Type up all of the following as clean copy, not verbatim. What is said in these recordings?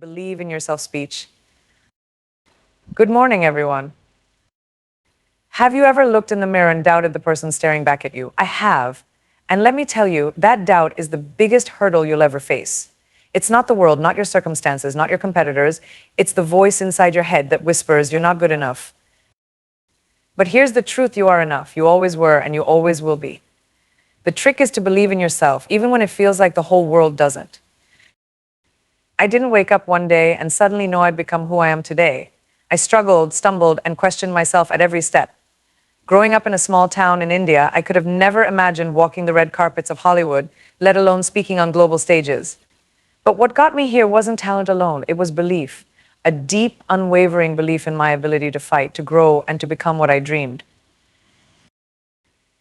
Believe in yourself speech. Good morning, everyone. Have you ever looked in the mirror and doubted the person staring back at you? I have. And let me tell you, that doubt is the biggest hurdle you'll ever face. It's not the world, not your circumstances, not your competitors. It's the voice inside your head that whispers, you're not good enough. But here's the truth, you are enough. You always were, and you always will be. The trick is to believe in yourself, even when it feels like the whole world doesn't. I didn't wake up one day and suddenly know I'd become who I am today. I struggled, stumbled, and questioned myself at every step. Growing up in a small town in India, I could have never imagined walking the red carpets of Hollywood, let alone speaking on global stages. But what got me here wasn't talent alone, it was belief. A deep, unwavering belief in my ability to fight, to grow, and to become what I dreamed.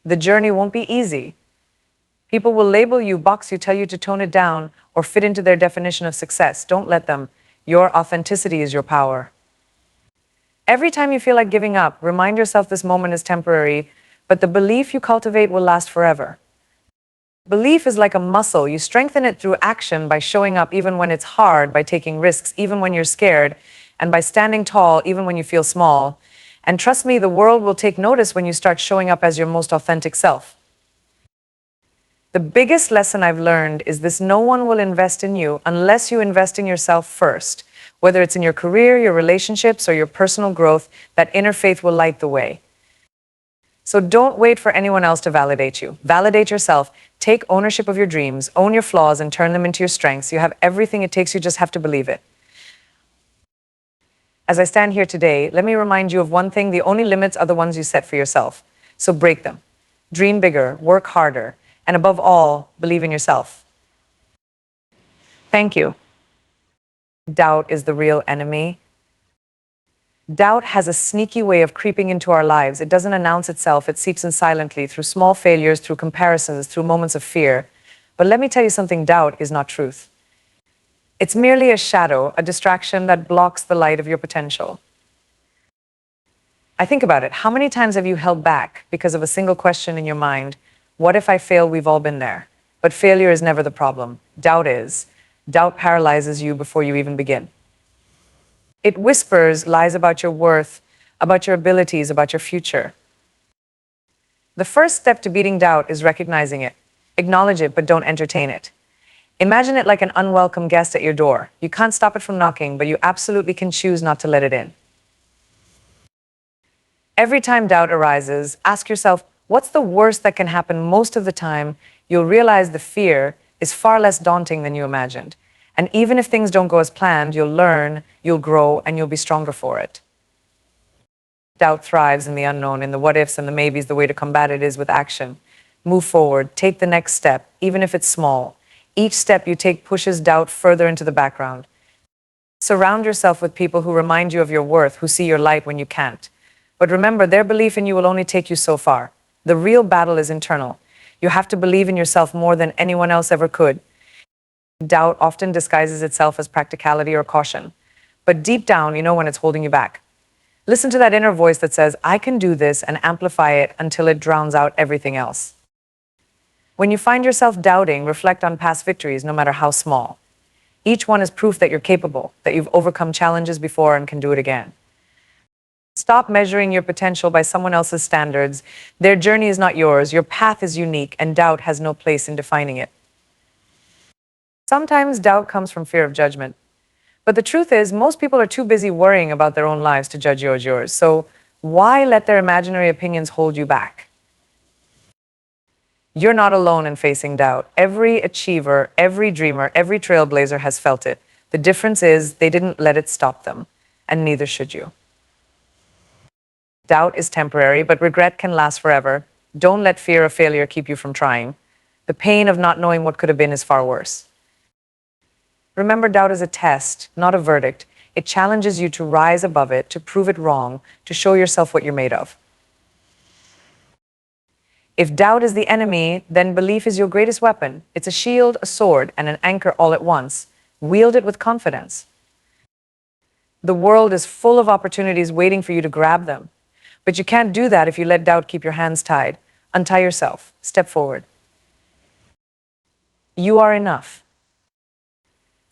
The journey won't be easy. People will label you, box you, tell you to tone it down, or fit into their definition of success. Don't let them. Your authenticity is your power. Every time you feel like giving up, remind yourself this moment is temporary, but the belief you cultivate will last forever. Belief is like a muscle. You strengthen it through action by showing up even when it's hard, by taking risks even when you're scared, and by standing tall even when you feel small. And trust me, the world will take notice when you start showing up as your most authentic self. The biggest lesson I've learned is this: no one will invest in you unless you invest in yourself first. Whether it's in your career, your relationships, or your personal growth, that inner faith will light the way. So don't wait for anyone else to validate you. Validate yourself. Take ownership of your dreams, own your flaws, and turn them into your strengths. You have everything it takes, you just have to believe it. As I stand here today, let me remind you of one thing: the only limits are the ones you set for yourself. So break them. Dream bigger, work harder, and above all, believe in yourself. Thank you. Doubt is the real enemy. Doubt has a sneaky way of creeping into our lives. It doesn't announce itself, it seeps in silently through small failures, through comparisons, through moments of fear. But let me tell you something: doubt is not truth. It's merely a shadow, a distraction that blocks the light of your potential. I think about it. How many times have you held back because of a single question in your mind? What if I fail? We've all been there. But failure is never the problem. Doubt is. Doubt paralyzes you before you even begin. It whispers lies about your worth, about your abilities, about your future. The first step to beating doubt is recognizing it. Acknowledge it, but don't entertain it. Imagine it like an unwelcome guest at your door. You can't stop it from knocking, but you absolutely can choose not to let it in. Every time doubt arises, ask yourself, what's the worst that can happen? Most of the time, you'll realize the fear is far less daunting than you imagined. And even if things don't go as planned, you'll learn, you'll grow, and you'll be stronger for it. Doubt thrives in the unknown, in the what ifs and the maybes. The way to combat it is with action. Move forward, take the next step, even if it's small. Each step you take pushes doubt further into the background. Surround yourself with people who remind you of your worth, who see your light when you can't. But remember, their belief in you will only take you so far. The real battle is internal. You have to believe in yourself more than anyone else ever could. Doubt often disguises itself as practicality or caution. But deep down, you know when it's holding you back. Listen to that inner voice that says, I can do this, and amplify it until it drowns out everything else. When you find yourself doubting, reflect on past victories, no matter how small. Each one is proof that you're capable, that you've overcome challenges before and can do it again. Stop measuring your potential by someone else's standards. Their journey is not yours. Your path is unique, and doubt has no place in defining it. Sometimes doubt comes from fear of judgment. But the truth is, most people are too busy worrying about their own lives to judge yours. So why let their imaginary opinions hold you back? You're not alone in facing doubt. Every achiever, every dreamer, every trailblazer has felt it. The difference is they didn't let it stop them, and neither should you. Doubt is temporary, but regret can last forever. Don't let fear of failure keep you from trying. The pain of not knowing what could have been is far worse. Remember, doubt is a test, not a verdict. It challenges you to rise above it, to prove it wrong, to show yourself what you're made of. If doubt is the enemy, then belief is your greatest weapon. It's a shield, a sword, and an anchor all at once. Wield it with confidence. The world is full of opportunities waiting for you to grab them. But you can't do that if you let doubt keep your hands tied. Untie yourself. Step forward. You are enough.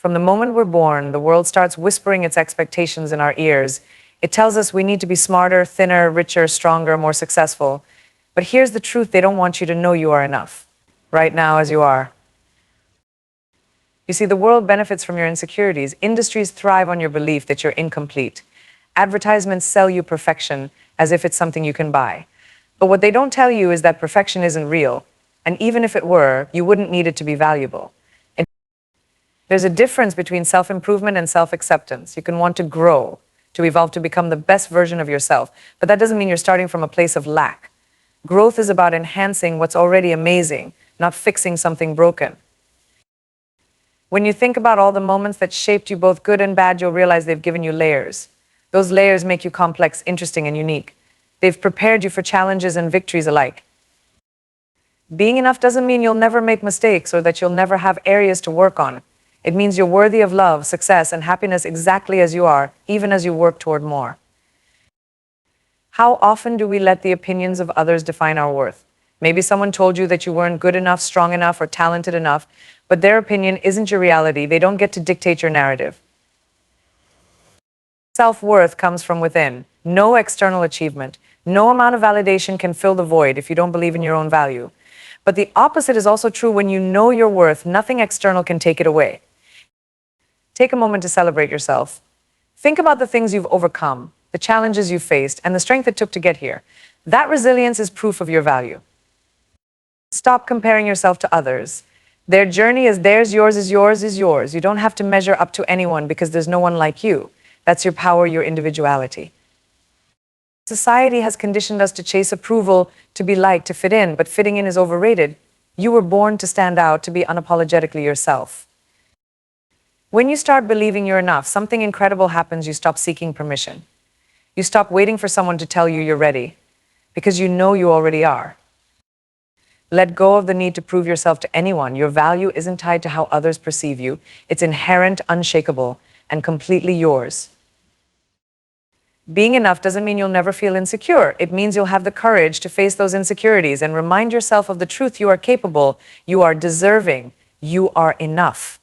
From the moment we're born, the world starts whispering its expectations in our ears. It tells us we need to be smarter, thinner, richer, stronger, more successful. But here's the truth: they don't want you to know you are enough, right now as you are. You see, the world benefits from your insecurities. Industries thrive on your belief that you're incomplete. Advertisements sell you perfection as if it's something you can buy. But what they don't tell you is that perfection isn't real. And even if it were, you wouldn't need it to be valuable. There's a difference between self-improvement and self-acceptance. You can want to grow, to evolve, to become the best version of yourself, but that doesn't mean you're starting from a place of lack. Growth is about enhancing what's already amazing, not fixing something broken. When you think about all the moments that shaped you, both good and bad, you'll realize they've given you layers. Those layers make you complex, interesting, and unique. They've prepared you for challenges and victories alike. Being enough doesn't mean you'll never make mistakes or that you'll never have areas to work on. It means you're worthy of love, success, and happiness exactly as you are, even as you work toward more. How often do we let the opinions of others define our worth? Maybe someone told you that you weren't good enough, strong enough, or talented enough, but their opinion isn't your reality. They don't get to dictate your narrative. Self-worth comes from within. No external achievement, no amount of validation can fill the void if you don't believe in your own value. But the opposite is also true. When you know your worth, nothing external can take it away. Take a moment to celebrate yourself. Think about the things you've overcome, the challenges you've faced, and the strength it took to get here. That resilience is proof of your value. Stop comparing yourself to others. Their journey is theirs, yours is yours is yours. You don't have to measure up to anyone because there's no one like you. That's your power, your individuality. Society has conditioned us to chase approval, to be liked, to fit in, but fitting in is overrated. You were born to stand out, to be unapologetically yourself. When you start believing you're enough, something incredible happens. You stop seeking permission. You stop waiting for someone to tell you you're ready, because you know you already are. Let go of the need to prove yourself to anyone. Your value isn't tied to how others perceive you. It's inherent, unshakable, and completely yours. Being enough doesn't mean you'll never feel insecure. It means you'll have the courage to face those insecurities and remind yourself of the truth. You are capable, you are deserving, you are enough.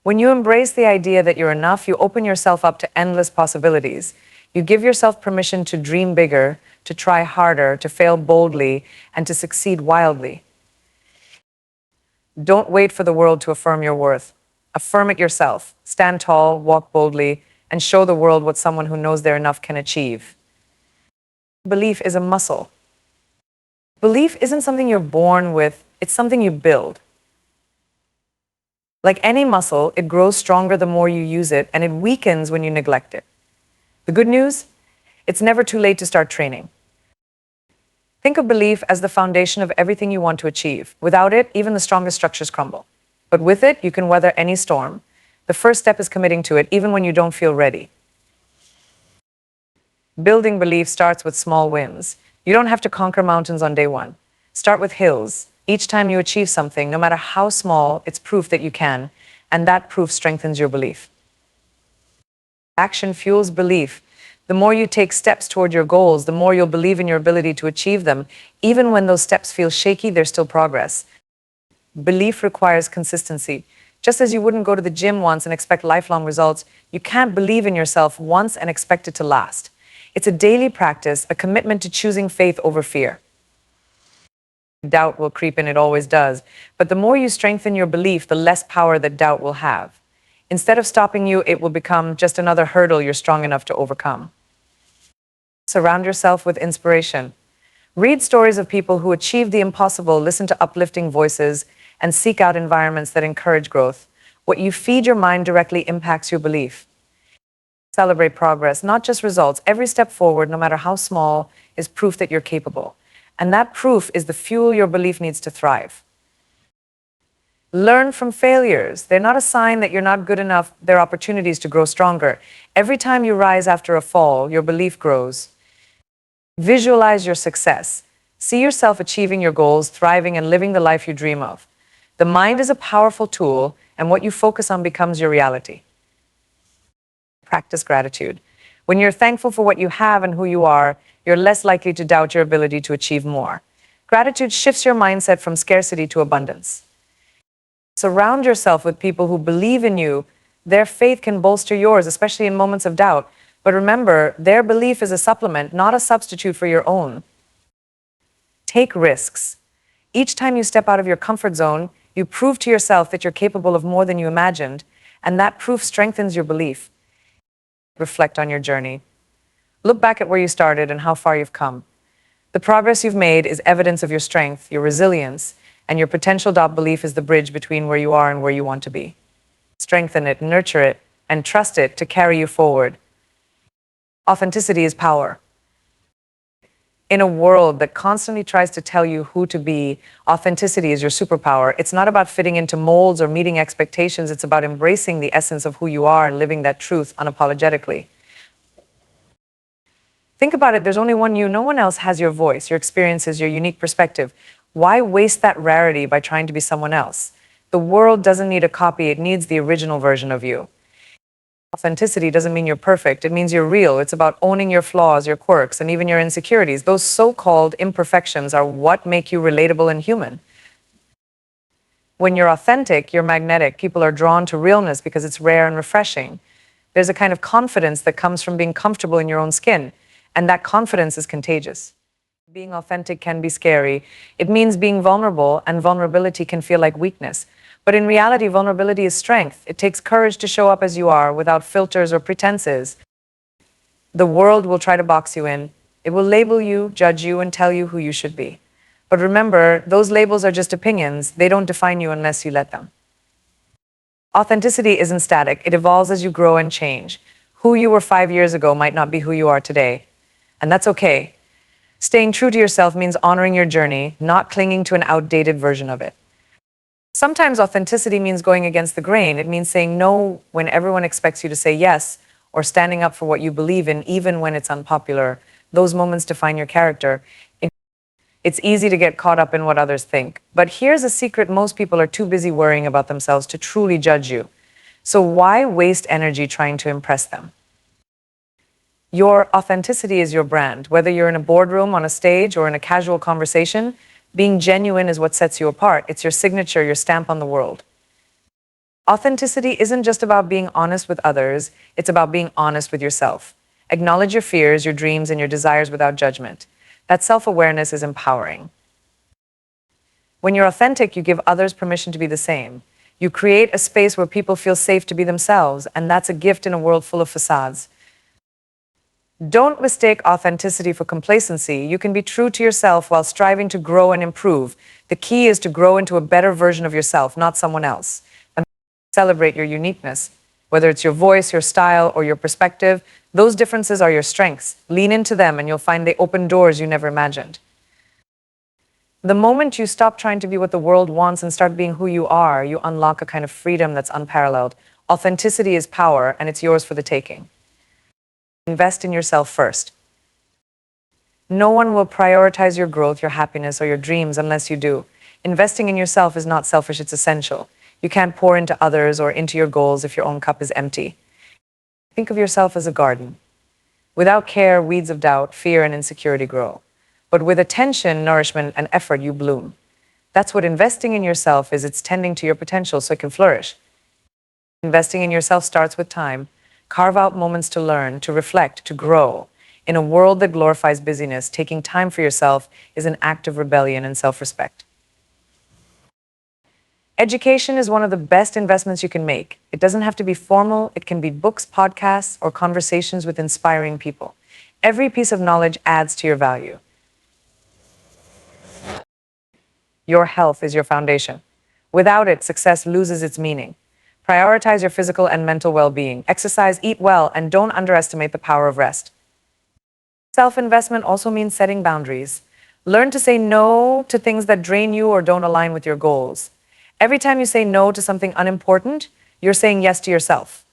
When you embrace the idea that you're enough, you open yourself up to endless possibilities. You give yourself permission to dream bigger, to try harder, to fail boldly, and to succeed wildly. Don't wait for the world to affirm your worth. Affirm it yourself. Stand tall, walk boldly, and show the world what someone who knows they're enough can achieve. Belief is a muscle. Belief isn't something you're born with, it's something you build. Like any muscle, it grows stronger the more you use it, and it weakens when you neglect it. The good news? It's never too late to start training. Think of belief as the foundation of everything you want to achieve. Without it, even the strongest structures crumble. But with it, you can weather any storm. The first step is committing to it, even when you don't feel ready. Building belief starts with small wins. You don't have to conquer mountains on day one. Start with hills. Each time you achieve something, no matter how small, it's proof that you can, and that proof strengthens your belief. Action fuels belief. The more you take steps toward your goals, the more you'll believe in your ability to achieve them. Even when those steps feel shaky, there's still progress. Belief requires consistency. Just as you wouldn't go to the gym once and expect lifelong results, you can't believe in yourself once and expect it to last. It's a daily practice, a commitment to choosing faith over fear. Doubt will creep in, it always does. But the more you strengthen your belief, the less power that doubt will have. Instead of stopping you, it will become just another hurdle you're strong enough to overcome. Surround yourself with inspiration. Read stories of people who achieved the impossible, listen to uplifting voices, and seek out environments that encourage growth. What you feed your mind directly impacts your belief. Celebrate progress, not just results. Every step forward, no matter how small, is proof that you're capable. And that proof is the fuel your belief needs to thrive. Learn from failures. They're not a sign that you're not good enough. They're opportunities to grow stronger. Every time you rise after a fall, your belief grows. Visualize your success. See yourself achieving your goals, thriving, and living the life you dream of. The mind is a powerful tool, and what you focus on becomes your reality. Practice gratitude. When you're thankful for what you have and who you are, you're less likely to doubt your ability to achieve more. Gratitude shifts your mindset from scarcity to abundance. Surround yourself with people who believe in you. Their faith can bolster yours, especially in moments of doubt. But remember, their belief is a supplement, not a substitute for your own. Take risks. Each time you step out of your comfort zone, you prove to yourself that you're capable of more than you imagined, and that proof strengthens your belief. Reflect on your journey. Look back at where you started and how far you've come. The progress you've made is evidence of your strength, your resilience, and your potential. Belief is the bridge between where you are and where you want to be. Strengthen it, nurture it, and trust it to carry you forward. Authenticity is power. In a world that constantly tries to tell you who to be, authenticity is your superpower. It's not about fitting into molds or meeting expectations. It's about embracing the essence of who you are and living that truth unapologetically. Think about it, there's only one you. No one else has your voice, your experiences, your unique perspective. Why waste that rarity by trying to be someone else? The world doesn't need a copy, it needs the original version of you. Authenticity doesn't mean you're perfect, it means you're real. It's about owning your flaws, your quirks, and even your insecurities. Those so-called imperfections are what make you relatable and human. When you're authentic, you're magnetic. People are drawn to realness because it's rare and refreshing. There's a kind of confidence that comes from being comfortable in your own skin, and that confidence is contagious. Being authentic can be scary. It means being vulnerable, and vulnerability can feel like weakness. But in reality, vulnerability is strength. It takes courage to show up as you are, without filters or pretenses. The world will try to box you in. It will label you, judge you, and tell you who you should be. But remember, those labels are just opinions. They don't define you unless you let them. Authenticity isn't static. It evolves as you grow and change. Who you were 5 years ago might not be who you are today. And that's okay. Staying true to yourself means honoring your journey, not clinging to an outdated version of it. Sometimes authenticity means going against the grain. It means saying no when everyone expects you to say yes, or standing up for what you believe in, even when it's unpopular. Those moments define your character. It's easy to get caught up in what others think. But here's a secret: most people are too busy worrying about themselves to truly judge you. So why waste energy trying to impress them? Your authenticity is your brand. Whether you're in a boardroom, on a stage, or in a casual conversation, being genuine is what sets you apart. It's your signature, your stamp on the world. Authenticity isn't just about being honest with others, it's about being honest with yourself. Acknowledge your fears, your dreams, and your desires without judgment. That self-awareness is empowering. When you're authentic, you give others permission to be the same. You create a space where people feel safe to be themselves, and that's a gift in a world full of facades. Don't mistake authenticity for complacency. You can be true to yourself while striving to grow and improve. The key is to grow into a better version of yourself, not someone else. And celebrate your uniqueness. Whether it's your voice, your style, or your perspective, those differences are your strengths. Lean into them and you'll find they open doors you never imagined. The moment you stop trying to be what the world wants and start being who you are, you unlock a kind of freedom that's unparalleled. Authenticity is power, and it's yours for the taking. Invest in yourself first. No one will prioritize your growth, your happiness, or your dreams unless you do. Investing in yourself is not selfish, it's essential. You can't pour into others or into your goals if your own cup is empty. Think of yourself as a garden. Without care, weeds of doubt, fear, and insecurity grow. But with attention, nourishment, and effort, you bloom. That's what investing in yourself is. It's tending to your potential so it can flourish. Investing in yourself starts with time. Carve out moments to learn, to reflect, to grow. In a world that glorifies busyness, taking time for yourself is an act of rebellion and self-respect. Education is one of the best investments you can make. It doesn't have to be formal. It can be books, podcasts, or conversations with inspiring people. Every piece of knowledge adds to your value. Your health is your foundation. Without it, success loses its meaning. Prioritize your physical and mental well-being. Exercise, eat well, and don't underestimate the power of rest. Self-investment also means setting boundaries. Learn to say no to things that drain you or don't align with your goals. Every time you say no to something unimportant, you're saying yes to yourself.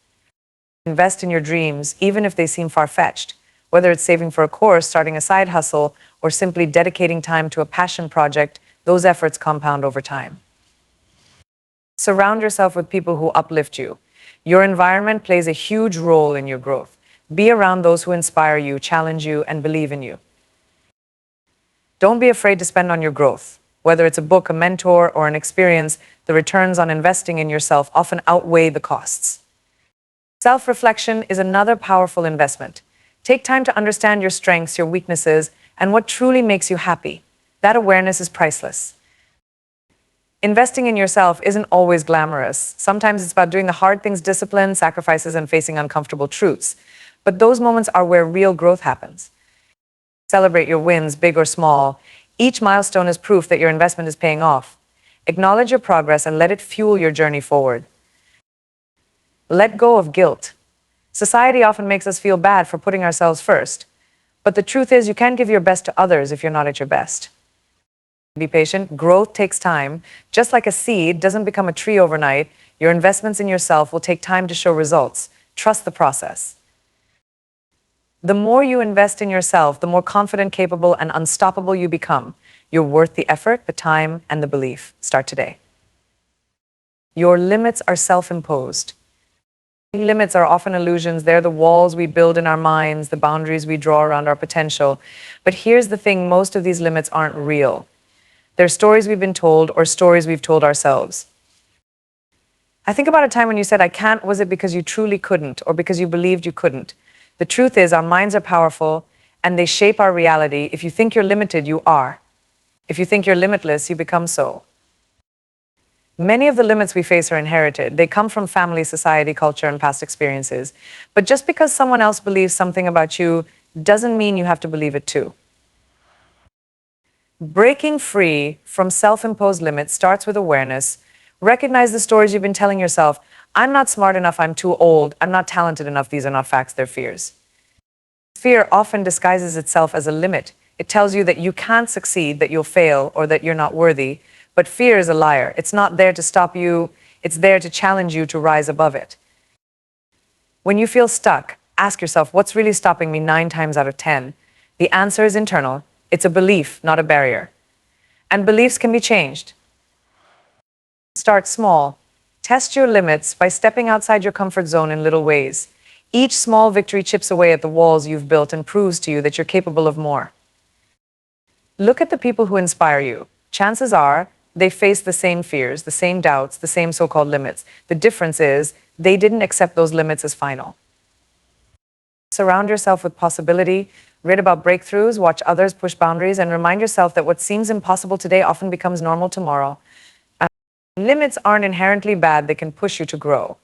Invest in your dreams, even if they seem far-fetched. Whether it's saving for a course, starting a side hustle, or simply dedicating time to a passion project, those efforts compound over time. Surround yourself with people who uplift you. Your environment plays a huge role in your growth. Be around those who inspire you, challenge you, and believe in you. Don't be afraid to spend on your growth. Whether it's a book, a mentor, or an experience, the returns on investing in yourself often outweigh the costs. Self-reflection is another powerful investment. Take time to understand your strengths, your weaknesses, and what truly makes you happy. That awareness is priceless. Investing in yourself isn't always glamorous. Sometimes it's about doing the hard things, discipline, sacrifices, and facing uncomfortable truths. But those moments are where real growth happens. Celebrate your wins, big or small. Each milestone is proof that your investment is paying off. Acknowledge your progress and let it fuel your journey forward. Let go of guilt. Society often makes us feel bad for putting ourselves first. But the truth is, you can't give your best to others if you're not at your best. Be patient. Growth takes time. Just like a seed doesn't become a tree overnight, your investments in yourself will take time to show results. Trust the process. The more you invest in yourself, the more confident, capable, and unstoppable you become. You're worth the effort, the time, and the belief. Start today. Your limits are self-imposed. Limits are often illusions. They're the walls we build in our minds, the boundaries we draw around our potential. But here's the thing, most of these limits aren't real. They're stories we've been told or stories we've told ourselves. I think about a time when you said, I can't. Was it because you truly couldn't or because you believed you couldn't? The truth is, our minds are powerful and they shape our reality. If you think you're limited, you are. If you think you're limitless, you become so. Many of the limits we face are inherited. They come from family, society, culture, and past experiences. But just because someone else believes something about you doesn't mean you have to believe it too. Breaking free from self-imposed limits starts with awareness. Recognize the stories you've been telling yourself. I'm not smart enough, I'm too old, I'm not talented enough. These are not facts, they're fears. Fear often disguises itself as a limit. It tells you that you can't succeed, that you'll fail, or that you're not worthy. But fear is a liar. It's not there to stop you, it's there to challenge you to rise above it. When you feel stuck, ask yourself, what's really stopping me 9 times out of 10? The answer is internal. It's a belief, not a barrier. And beliefs can be changed. Start small. Test your limits by stepping outside your comfort zone in little ways. Each small victory chips away at the walls you've built and proves to you that you're capable of more. Look at the people who inspire you. Chances are they face the same fears, the same doubts, the same so-called limits. The difference is they didn't accept those limits as final. Surround yourself with possibility. Read about breakthroughs, watch others push boundaries, and remind yourself that what seems impossible today often becomes normal tomorrow. Limits aren't inherently bad, they can push you to grow.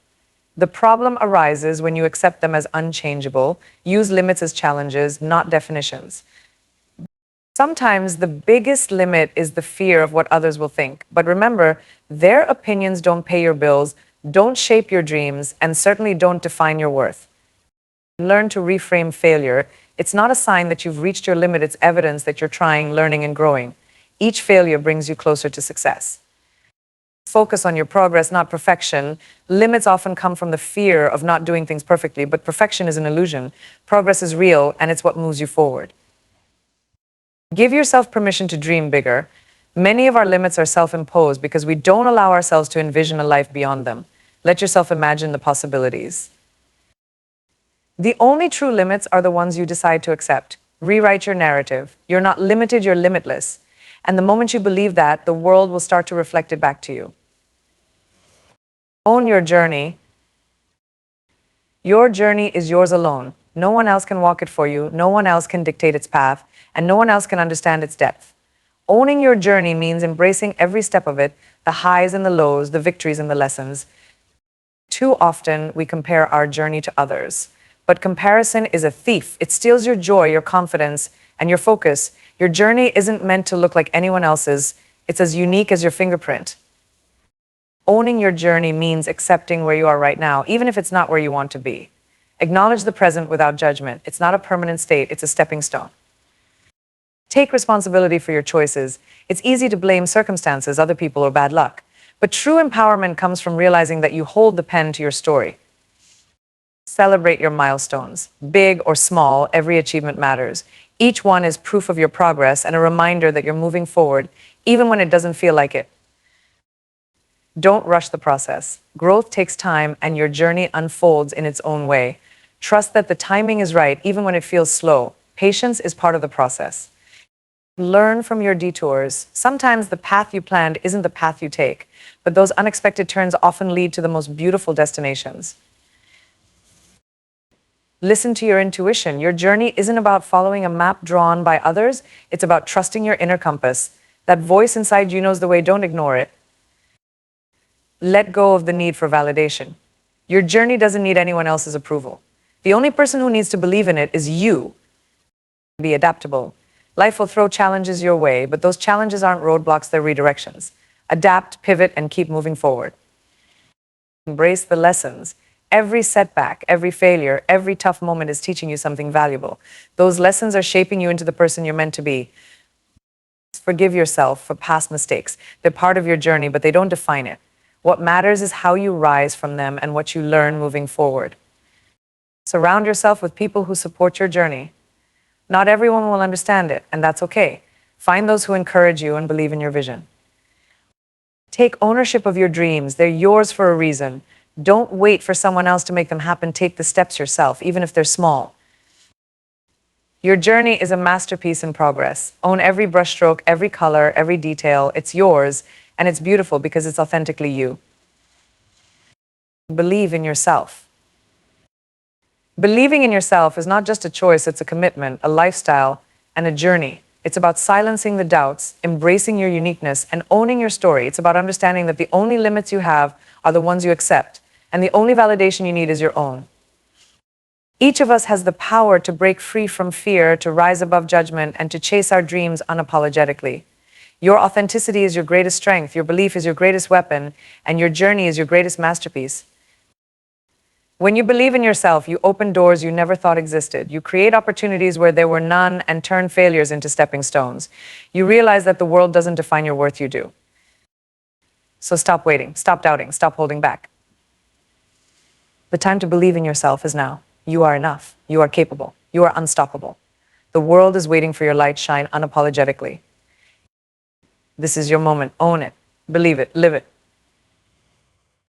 The problem arises when you accept them as unchangeable. Use limits as challenges, not definitions. Sometimes the biggest limit is the fear of what others will think. But remember, their opinions don't pay your bills, don't shape your dreams, and certainly don't define your worth. Learn to reframe failure. It's not a sign that you've reached your limit, it's evidence that you're trying, learning, and growing. Each failure brings you closer to success. Focus on your progress, not perfection. Limits often come from the fear of not doing things perfectly, but perfection is an illusion. Progress is real, and it's what moves you forward. Give yourself permission to dream bigger. Many of our limits are self-imposed because we don't allow ourselves to envision a life beyond them. Let yourself imagine the possibilities. The only true limits are the ones you decide to accept. Rewrite your narrative. You're not limited, you're limitless. And the moment you believe that, the world will start to reflect it back to you. Own your journey. Your journey is yours alone. No one else can walk it for you, no one else can dictate its path, and no one else can understand its depth. Owning your journey means embracing every step of it, the highs and the lows, the victories and the lessons. Too often, we compare our journey to others. But comparison is a thief. It steals your joy, your confidence, and your focus. Your journey isn't meant to look like anyone else's. It's as unique as your fingerprint. Owning your journey means accepting where you are right now, even if it's not where you want to be. Acknowledge the present without judgment. It's not a permanent state, it's a stepping stone. Take responsibility for your choices. It's easy to blame circumstances, other people, or bad luck. But true empowerment comes from realizing that you hold the pen to your story. Celebrate your milestones. Big or small, every achievement matters. Each one is proof of your progress and a reminder that you're moving forward, even when it doesn't feel like it. Don't rush the process. Growth takes time, and your journey unfolds in its own way. Trust that the timing is right, even when it feels slow. Patience is part of the process. Learn from your detours. Sometimes the path you planned isn't the path you take, but those unexpected turns often lead to the most beautiful destinations. Listen to your intuition. Your journey isn't about following a map drawn by others, it's about trusting your inner compass. That voice inside you knows the way, don't ignore it. Let go of the need for validation. Your journey doesn't need anyone else's approval. The only person who needs to believe in it is you. Be adaptable. Life will throw challenges your way, but those challenges aren't roadblocks, they're redirections. Adapt, pivot, and keep moving forward. Embrace the lessons. Every setback, every failure, every tough moment is teaching you something valuable. Those lessons are shaping you into the person you're meant to be. Forgive yourself for past mistakes. They're part of your journey, but they don't define it. What matters is how you rise from them and what you learn moving forward. Surround yourself with people who support your journey. Not everyone will understand it, and that's okay. Find those who encourage you and believe in your vision. Take ownership of your dreams. They're yours for a reason. Don't wait for someone else to make them happen. Take the steps yourself, even if they're small. Your journey is a masterpiece in progress. Own every brushstroke, every color, every detail. It's yours, and it's beautiful because it's authentically you. Believe in yourself. Believing in yourself is not just a choice, it's a commitment, a lifestyle, and a journey. It's about silencing the doubts, embracing your uniqueness, and owning your story. It's about understanding that the only limits you have are the ones you accept, and the only validation you need is your own. Each of us has the power to break free from fear, to rise above judgment, and to chase our dreams unapologetically. Your authenticity is your greatest strength, your belief is your greatest weapon, and your journey is your greatest masterpiece. When you believe in yourself, you open doors you never thought existed. You create opportunities where there were none and turn failures into stepping stones. You realize that the world doesn't define your worth, you do. So stop waiting, stop doubting, stop holding back. The time to believe in yourself is now. You are enough. You are capable. You are unstoppable. The world is waiting for your light shine unapologetically. This is your moment. Own it. Believe it. Live it.